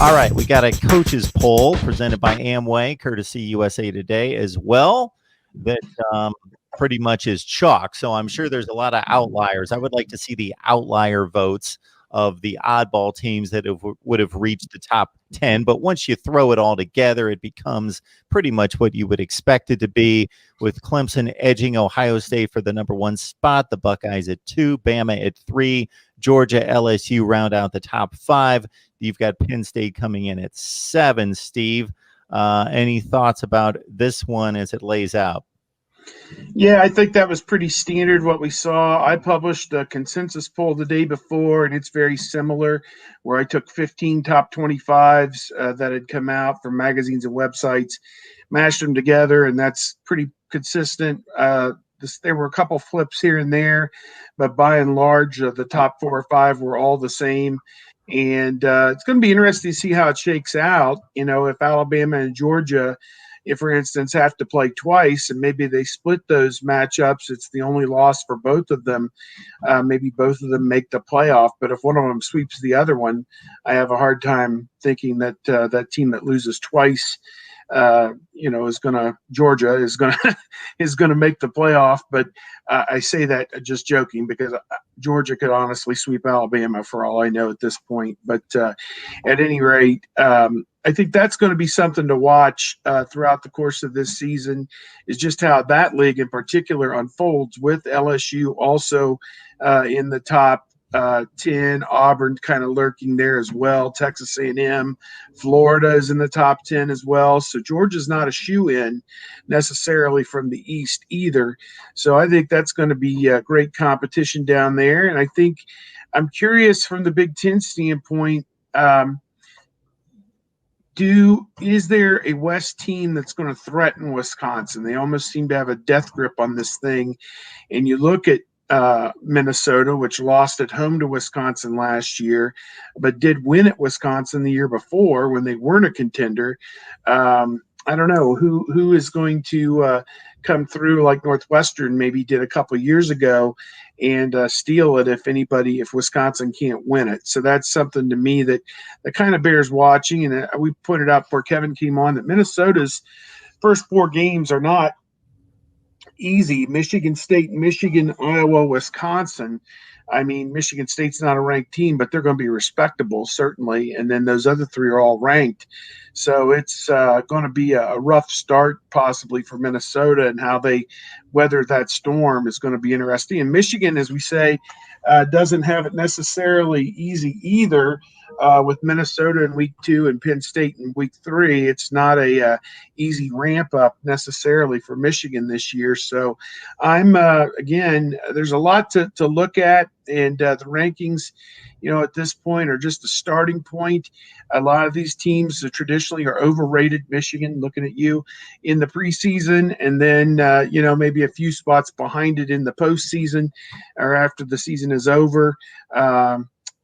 All right, we got a coaches poll presented by Amway, courtesy USA Today as well, that pretty much is chalk. So I'm sure there's a lot of outliers. I would like to see the outlier votes of the oddball teams that would have reached the top 10. But once you throw it all together, it becomes pretty much what you would expect it to be, with Clemson edging Ohio State for the #1 spot, the Buckeyes at 2, Bama at 3, Georgia, LSU round out the top 5. You've got Penn State coming in at 7. Steve, any thoughts about this one as it lays out? Yeah, I think that was pretty standard what we saw. I published a consensus poll the day before, and it's very similar, where I took 15 top 25s that had come out from magazines and websites, mashed them together, and that's pretty consistent. There were a couple flips here and there, but by and large, the top 4 or 5 were all the same. And it's going to be interesting to see how it shakes out. You know, if Alabama and Georgia, if, for instance, have to play twice and maybe they split those matchups, it's the only loss for both of them. Maybe both of them make the playoff. But if one of them sweeps the other one, I have a hard time thinking that that team that loses twice, Georgia is gonna make the playoff. But I say that just joking, because Georgia could honestly sweep Alabama for all I know at this point. But at any rate, I think that's going to be something to watch throughout the course of this season, is just how that league in particular unfolds, with LSU also in the top 10, Auburn kind of lurking there as well, Texas A&M, Florida is in the top 10 as well. So Georgia's not a shoe-in necessarily from the East either. So I think that's going to be a great competition down there. And I think I'm curious from the Big Ten standpoint, is there a West team that's going to threaten Wisconsin? They almost seem to have a death grip on this thing. And you look at Minnesota, which lost at home to Wisconsin last year, but did win at Wisconsin the year before when they weren't a contender. I don't know who is going to come through like Northwestern maybe did a couple of years ago and steal it if Wisconsin can't win it. So that's something to me that kind of bears watching. And we pointed out before Kevin came on that Minnesota's first 4 games are not easy. Michigan State, Michigan, Iowa, Wisconsin. I mean, Michigan State's not a ranked team, but they're going to be respectable, certainly. And then those other 3 are all ranked. So it's going to be a rough start possibly for Minnesota, and how they weather that storm is going to be interesting. And Michigan, as we say, doesn't have it necessarily easy either. With Minnesota in week 2 and Penn State in week 3, it's not a easy ramp up necessarily for Michigan this year. So I'm again, there's a lot to look at, and the rankings, at this point are just a starting point. A lot of these teams traditionally are overrated. Michigan, looking at you, in the preseason, and then maybe a few spots behind it in the postseason or after the season is over.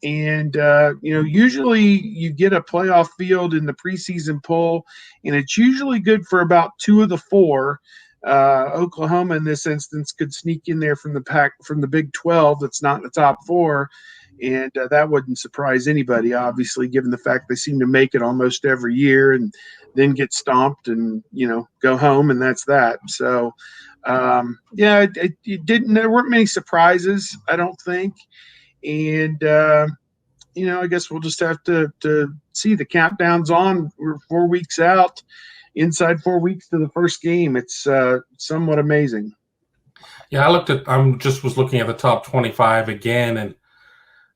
Usually you get a playoff field in the preseason poll, and it's usually good for about 2 of the 4. Oklahoma, in this instance, could sneak in there from the Big 12 that's not in the top 4, and that wouldn't surprise anybody, obviously, given the fact they seem to make it almost every year and then get stomped and go home, and that's that. So, there weren't many surprises, I don't think. And, I guess we'll just have to see. The countdown's on. We're 4 weeks out, inside 4 weeks to the first game. It's somewhat amazing. Yeah, was looking at the top 25 again, and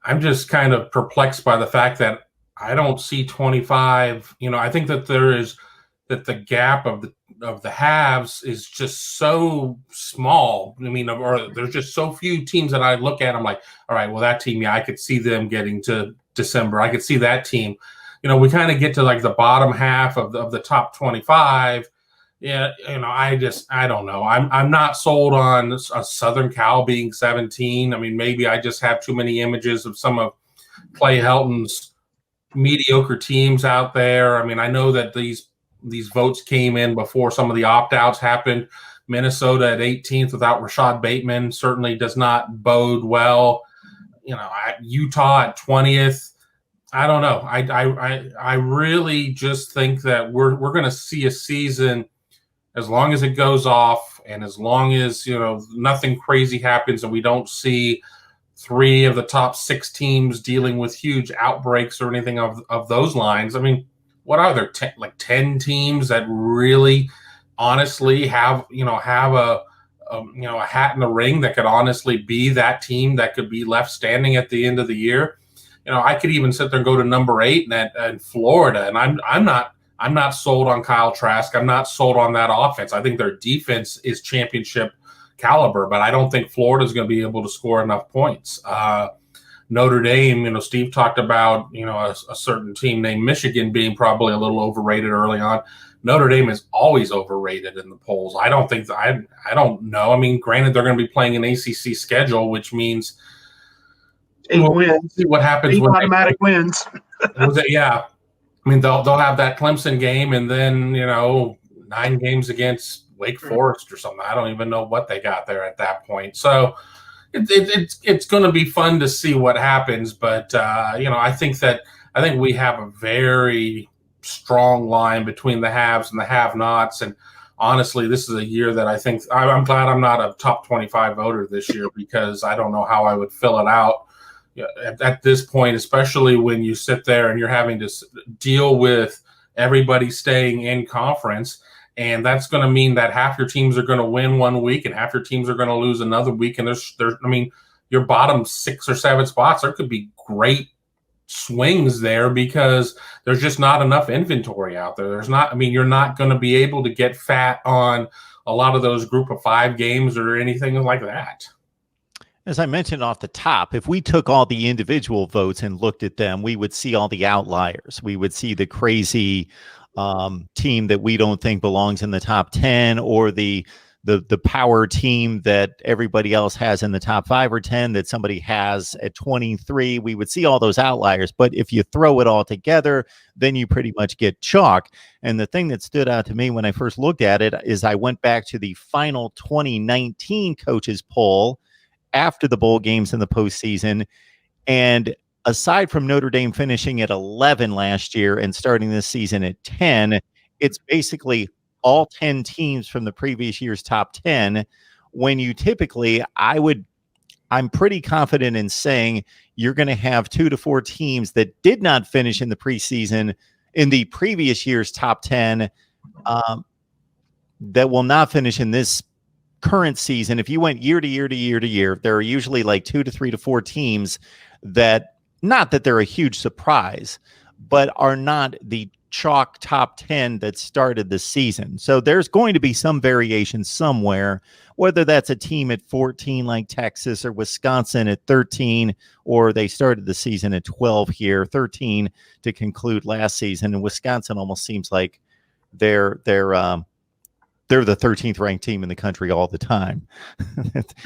I'm just kind of perplexed by the fact that I don't see 25. I think that the gap of the halves is just so small. I mean, or there's just so few teams that I look at. I'm like, all right, well, that team, yeah, I could see them getting to December. I could see that team. We kind of get to like the bottom half of the top 25. Yeah, I don't know. I'm not sold on a Southern Cal being 17. I mean, maybe I just have too many images of some of Clay Helton's mediocre teams out there. I mean, I know that these votes came in before some of the opt-outs happened. Minnesota at 18th without Rashad Bateman certainly does not bode well. Utah at 20th. I don't know. I really just think that we're going to see a season, as long as it goes off and as long as, nothing crazy happens and we don't see 3 of the top 6 teams dealing with huge outbreaks or anything of those lines. I mean, what are there, 10 teams that really honestly have a hat in the ring that could honestly be that team that could be left standing at the end of the year? I could even sit there and go to number 8 and Florida, and I'm not sold on Kyle Trask. I'm not sold on that offense. I think their defense is championship caliber, but I don't think Florida's going to be able to score enough points. Notre Dame, Steve talked about, a certain team named Michigan being probably a little overrated early on. Notre Dame is always overrated in the polls. I don't know. I mean, granted, they're going to be playing an ACC schedule, which means 8 wins. We'll see what happens 8 when automatic wins. Yeah. I mean, they'll have that Clemson game and then, 9 games against Wake Forest or something. I don't even know what they got there at that point. So it's going to be fun to see what happens. But, I think we have a very strong line between the haves and the have-nots. And honestly, this is a year that I think I'm glad I'm not a top 25 voter this year, because I don't know how I would fill it out at this point, especially when you sit there and you're having to deal with everybody staying in conference. And that's going to mean that half your teams are going to win one week and half your teams are going to lose another week. And your bottom 6 or 7 spots, there could be great swings there because there's just not enough inventory out there. You're not going to be able to get fat on a lot of those group of 5 games or anything like that. As I mentioned off the top, if we took all the individual votes and looked at them, we would see all the outliers. We would see the crazy team that we don't think belongs in the top 10, or the power team that everybody else has in the top 5 or 10 that somebody has at 23. We would see all those outliers. But if you throw it all together, then you pretty much get chalk. And the thing that stood out to me when I first looked at it is I went back to the final 2019 coaches poll after the bowl games in the postseason. And aside from Notre Dame finishing at 11 last year and starting this season at 10, it's basically all 10 teams from the previous year's top 10. When you typically, I'm pretty confident in saying you're going to have 2 to 4 teams that did not finish in the preseason in the previous year's top 10 that will not finish in this current season. If you went year to year to year to year, there are usually like 2 to 3 to 4 teams that, not that they're a huge surprise, but are not the chalk top 10 that started the season. So there's going to be some variation somewhere, whether that's a team at 14 like Texas, or Wisconsin at 13, or they started the season at 12 here, 13 to conclude last season. And Wisconsin almost seems like they're the 13th ranked team in the country all the time.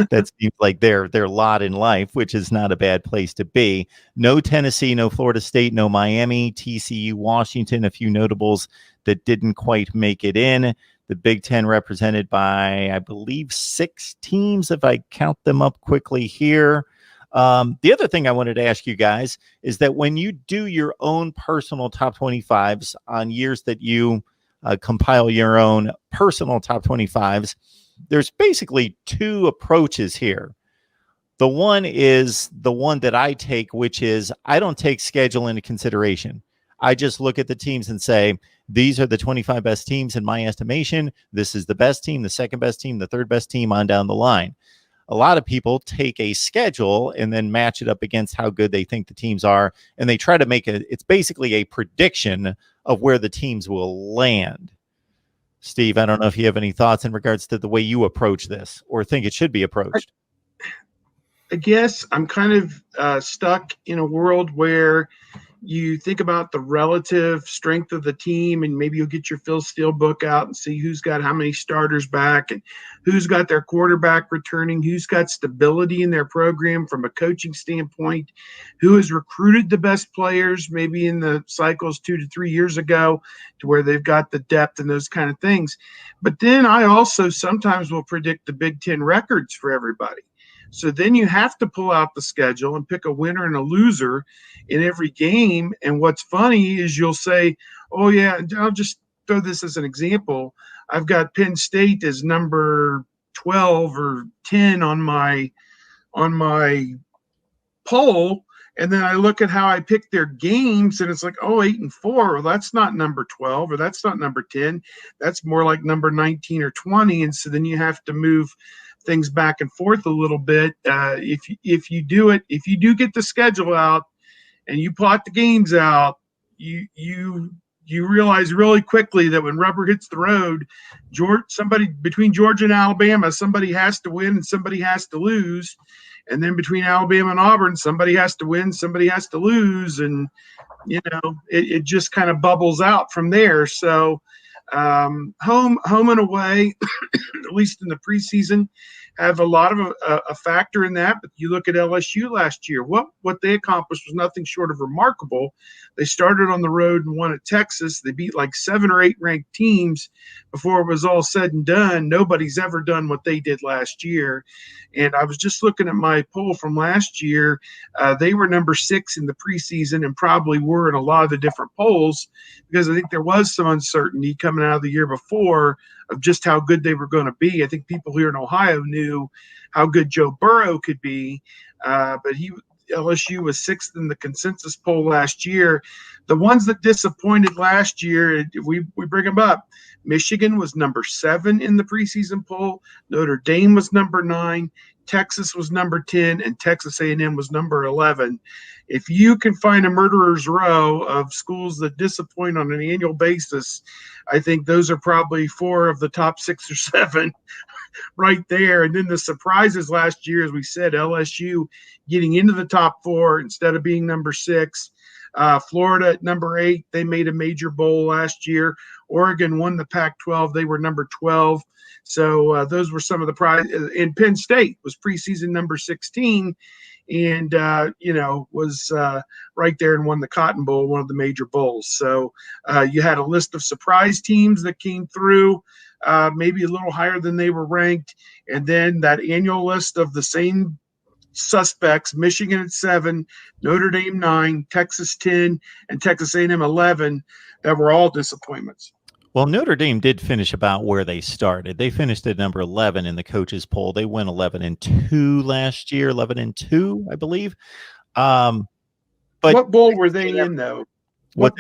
That seems like their lot in life, which is not a bad place to be. No Tennessee, no Florida State, no Miami, TCU, Washington, a few notables that didn't quite make it in. The Big Ten represented by, I believe, 6 teams, if I count them up quickly here. The other thing I wanted to ask you guys is that when you do your own personal top 25s on years that you compile your own personal top 25s, there's basically 2 approaches here. The one is the one that I take, which is I don't take schedule into consideration. I just look at the teams and say, these are the 25 best teams in my estimation. This is the best team, the second best team, the third best team on down the line. A lot of people take a schedule and then match it up against how good they think the teams are. And they try to make it's basically a prediction of where the teams will land. Steve, I don't know if you have any thoughts in regards to the way you approach this or think it should be approached. I guess I'm kind of stuck in a world where you think about the relative strength of the team, and maybe you'll get your Phil Steele book out and see who's got how many starters back and who's got their quarterback returning, who's got stability in their program from a coaching standpoint, who has recruited the best players maybe in the cycles 2 to 3 years ago to where they've got the depth and those kind of things. But then I also sometimes will predict the Big Ten records for everybody. So then you have to pull out the schedule and pick a winner and a loser in every game. And what's funny is you'll say, oh, yeah, I'll just throw this as an example. I've got Penn State as number 12 or 10 on my poll, and then I look at how I picked their games, and it's like, oh, 8-4. Well, that's not number 12, or that's not number 10. That's more like number 19 or 20. And so then you have to move things back and forth a little bit. If you do get the schedule out and you plot the games out, you realize really quickly that when rubber hits the road, somebody between Georgia and Alabama, somebody has to win and somebody has to lose. And then between Alabama and Auburn, somebody has to win, somebody has to lose. And, it just kind of bubbles out from there. So home and away, at least in the preseason, have a lot of a factor in that. But you look at LSU last year, what they accomplished was nothing short of remarkable. They started on the road and won at Texas. They beat like 7 or 8 ranked teams before it was all said and done. Nobody's ever done what they did last year. And I was just looking at my poll from last year. They were number 6 in the preseason and probably were in a lot of the different polls because I think there was some uncertainty coming out of the year before of just how good they were going to be. I think people here in Ohio knew how good Joe Burrow could be, but LSU was 6th in the consensus poll last year. The ones that disappointed last year, we bring them up. Michigan was number 7 in the preseason poll. Notre Dame was number 9. Texas was number 10, and Texas A&M was number 11. If you can find a murderer's row of schools that disappoint on an annual basis, I think those are probably 4 of the top 6 or 7 right there. And then the surprises last year, as we said, LSU getting into the top 4 instead of being number 6. Florida at number 8, they made a major bowl last year. Oregon won the Pac-12. They were number 12. So those were some of the prize. And Penn State was preseason number 16 and, was right there and won the Cotton Bowl, one of the major bowls. So you had a list of surprise teams that came through, maybe a little higher than they were ranked. And then that annual list of the same suspects: Michigan at 7, Notre Dame 9, Texas 10, and Texas A&M 11, that were all disappointments. Well, Notre Dame did finish about where they started. They finished at number 11 in the coaches poll. They went 11-2 last year, 11-2, I believe. But what bowl were they in, though? What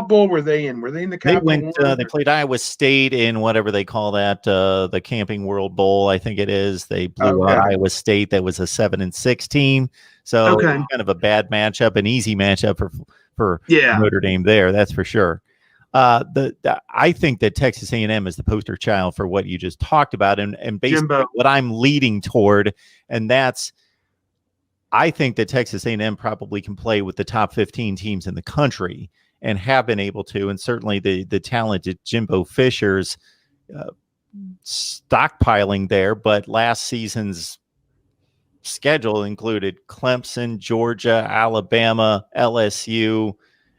bowl were they in? Were they in the Capital One? They played Iowa State in whatever they call that, the Camping World Bowl, I think it is. They blew out Iowa State. That was a 7-6 team. So kind of a bad matchup, an easy matchup for Notre Dame there. That's for sure. I think that Texas A&M is the poster child for what you just talked about, and basically what I'm leading toward, and that's, I think that Texas A&M probably can play with the top 15 teams in the country and have been able to, and certainly the talented Jimbo Fisher's stockpiling there, but last season's schedule included Clemson, Georgia, Alabama, LSU,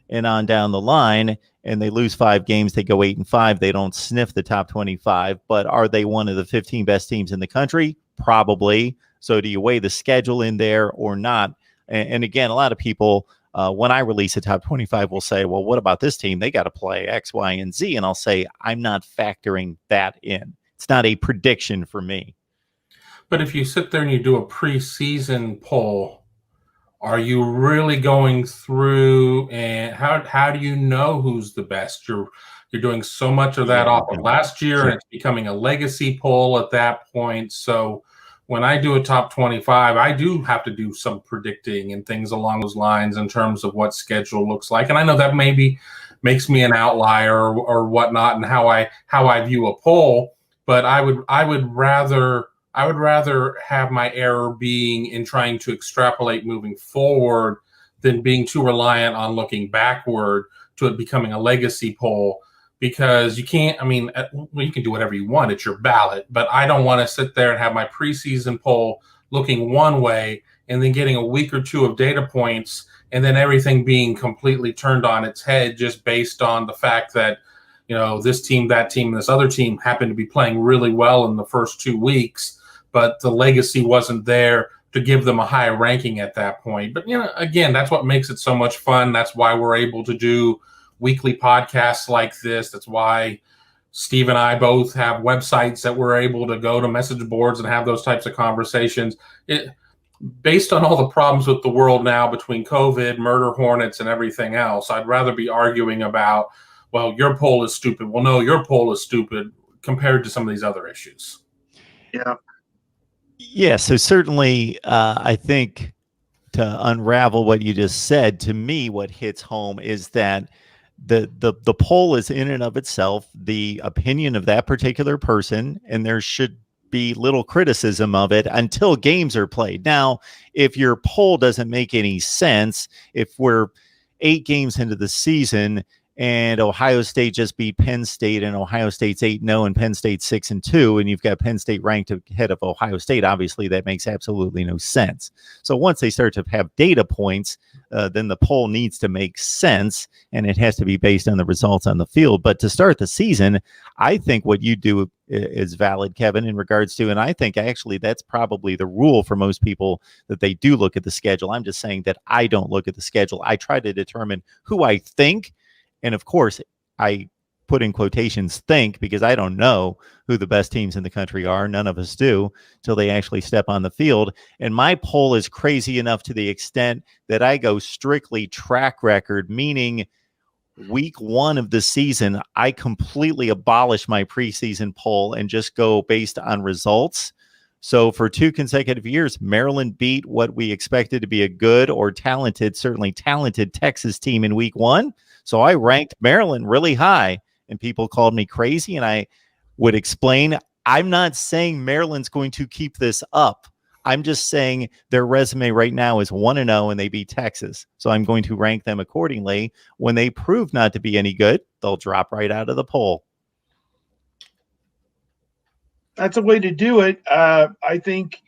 and on down the line, and they lose 5 games. They go 8-5. They don't sniff the top 25, but are they one of the 15 best teams in the country? Probably. So do you weigh the schedule in there or not? And again, a lot of people, when I release a top 25, will say, well, what about this team? They got to play X, Y, and Z. And I'll say, I'm not factoring that in. It's not a prediction for me. But if you sit there and you do a preseason poll, are you really going through, and how do you know who's the best? You're doing so much of that off of last year, and it's becoming a legacy poll at that point. So when I do a top 25, I do have to do some predicting and things along those lines in terms of what schedule looks like. And I know that maybe makes me an outlier or whatnot in how I view a poll, but I would rather have my error being in trying to extrapolate moving forward than being too reliant on looking backward to it becoming a legacy poll, because you can't, you can do whatever you want. It's your ballot, but I don't want to sit there and have my preseason poll looking one way and then getting a week or two of data points and then everything being completely turned on its head just based on the fact that, this team, that team, this other team happened to be playing really well in the first 2 weeks. but the legacy wasn't there to give them a high ranking at that point. But, again, that's what makes it so much fun. That's why we're able to do weekly podcasts like this. That's why Steve and I both have websites that we're able to go to message boards and have those types of conversations. Based on all the problems with the world now between COVID, murder hornets, and everything else, I'd rather be arguing about, well, your poll is stupid. Well, no, your poll is stupid compared to some of these other issues. Yeah. Yeah. So certainly, I think to unravel what you just said, to me, what hits home is that the poll is in and of itself the opinion of that particular person, and there should be little criticism of it until games are played. Now, if your poll doesn't make any sense, if we're 8 games into the season and Ohio State just beat Penn State and Ohio State's 8-0 and Penn State 6-2, and you've got Penn State ranked ahead of Ohio State, obviously that makes absolutely no sense. So once they start to have data points, then the poll needs to make sense, and it has to be based on the results on the field. But to start the season, I think what you do is valid, Kevin, in regards to, and I think actually that's probably the rule for most people, that they do look at the schedule. I'm just saying that I don't look at the schedule. I try to determine who I think, and of course, I put in quotations think, because I don't know who the best teams in the country are. None of us do till they actually step on the field. And my poll is crazy enough to the extent that I go strictly track record, meaning week 1 of the season, I completely abolish my preseason poll and just go based on results. So for 2 consecutive years, Maryland beat what we expected to be a good or talented, certainly talented Texas team in week 1. So I ranked Maryland really high, and people called me crazy. And I would explain, I'm not saying Maryland's going to keep this up. I'm just saying their resume right now is 1-0 and they beat Texas. So I'm going to rank them accordingly. When they prove not to be any good, they'll drop right out of the poll. That's a way to do it. I think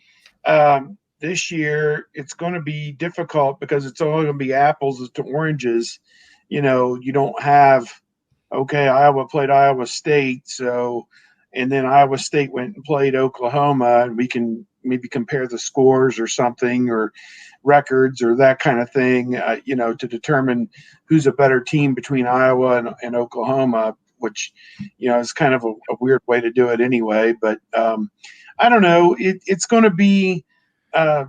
this year it's going to be difficult because it's all going to be apples to oranges. You don't have, okay, Iowa played Iowa State, and then Iowa State went and played Oklahoma, and we can maybe compare the scores or something, or records or that kind of thing, to determine who's a better team between Iowa and Oklahoma, which, is kind of a weird way to do it anyway. But I don't know. It's going to be a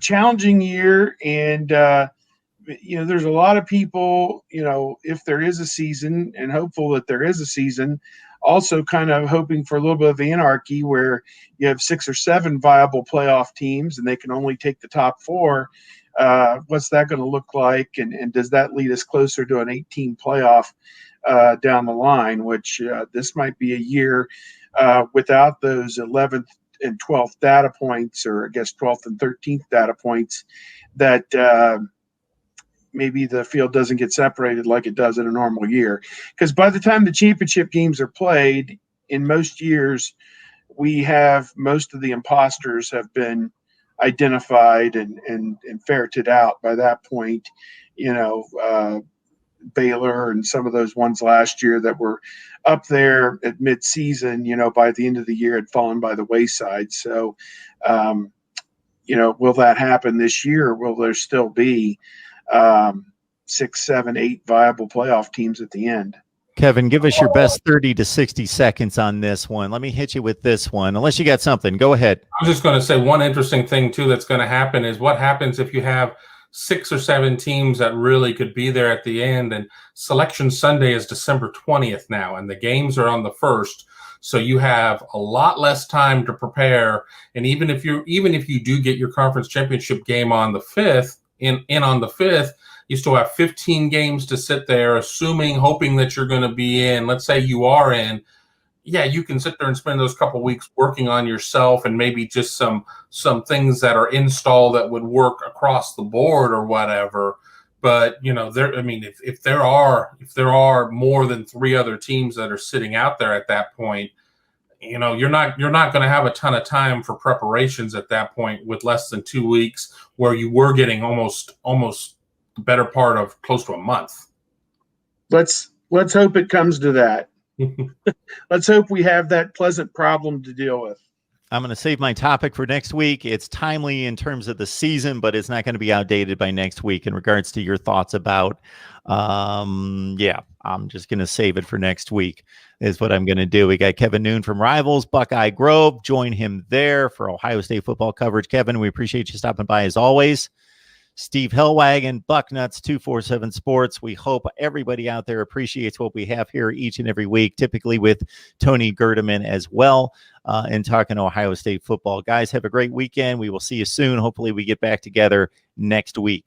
challenging year, and there's a lot of people, if there is a season, and hopeful that there is a season, also kind of hoping for a little bit of anarchy where you have 6 or 7 viable playoff teams and they can only take the top 4. What's that going to look like? And does that lead us closer to an 18 playoff down the line, which this might be a year without those 11th and 12th data points, or I guess 12th and 13th data points, that maybe the field doesn't get separated like it does in a normal year. Because by the time the championship games are played, in most years, we have most of the imposters have been identified and ferreted out by that point. Baylor and some of those ones last year that were up there at mid-season, by the end of the year had fallen by the wayside. So, will that happen this year? Or will there still be 6, 7, 8 viable playoff teams at the end? Kevin, give us your best 30 to 60 seconds on this one. Let me hit you with this one, unless you got something. Go ahead. I was just going to say one interesting thing, too, that's going to happen is what happens if you have 6 or 7 teams that really could be there at the end. And Selection Sunday is December 20th now, and the games are on the 1st. So you have a lot less time to prepare. And even if you do get your conference championship game on the 5th, on the 5th, you still have 15 games to sit there, hoping that you're going to be in. Let's say you are in. Yeah, you can sit there and spend those couple weeks working on yourself and maybe just some things that are installed that would work across the board or whatever. But if there are more than 3 other teams that are sitting out there at that point, you're not going to have a ton of time for preparations at that point with less than 2 weeks, where you were getting almost the better part of close to a month. Let's hope it comes to that. Let's hope we have that pleasant problem to deal with. I'm going to save my topic for next week. It's timely in terms of the season, but it's not going to be outdated by next week in regards to your thoughts about, yeah, I'm just going to save it for next week is what I'm going to do. We got Kevin Noon from Rivals, Buckeye Grove. Join him there for Ohio State football coverage. Kevin, we appreciate you stopping by as always. Steve Hellwagon, Bucknuts 247 Sports. We hope everybody out there appreciates what we have here each and every week, typically with Tony Gerdeman as well, and talking Ohio State football. Guys, have a great weekend. We will see you soon. Hopefully we get back together next week.